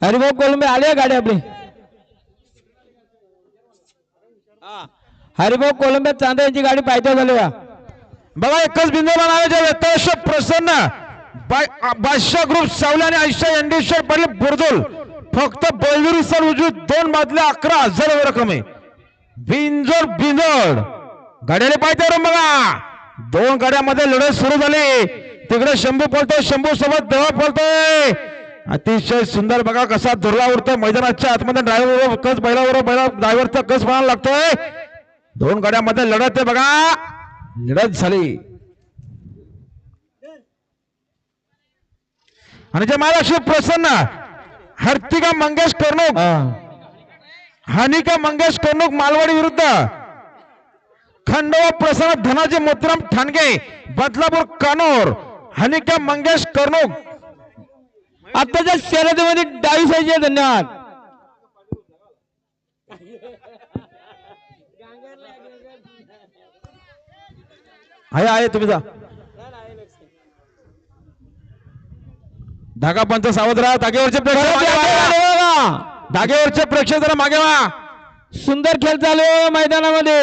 हरिभाऊ कोलंबे आले गाडी आपली हरिभाऊ कोलंबे चांदा यांची गाडी पायथ्या झाली बघा एकच बिंदूला नावाचे यथेश प्रसन्न बादशाह ग्रुप सावले आणि आयशा एंडेश्वर पडले बुरदुल फक्त बैलुरी सर उजवी 2 बादल्या 11,000 रक्कम आहे बिंजोड बिंजोड गाड्याने पायथ्यावर बघा 2 गाड्यामध्ये लढत सुरू झाली तिकडे शंभू पळतोय शंभू सोबत देवा पळतोय अतिशय सुंदर बघा कसा दुर्ला उरतोय मैदानाच्या आतमध्ये ड्रायव्हर कस बैलावर ड्रायव्हरचा कस म्हणायला लागतोय 2 गाड्यामध्ये लढत आहे बघा लढत झाली आणि जे महाराष्ट्र प्रसन्न हर्तिका मंगेश कर्णुक हानिका मंगेश कर्णुक मालवाडी विरुद्ध खंडोबा प्रसन्न धनाजी मोतीराम ठाणगे बदलापूर कानोर हानिका मंगेश कर्णुक आताच्या शर्यतीमध्ये डावी साईडचे धन्यवाद आहे तुम्ही जा धागा पंच सावध राहा धागेवरचे प्रेक्षक धागेवरचे प्रेक्षक जरा मागे वा सुंदर खेळ चालू मैदानामध्ये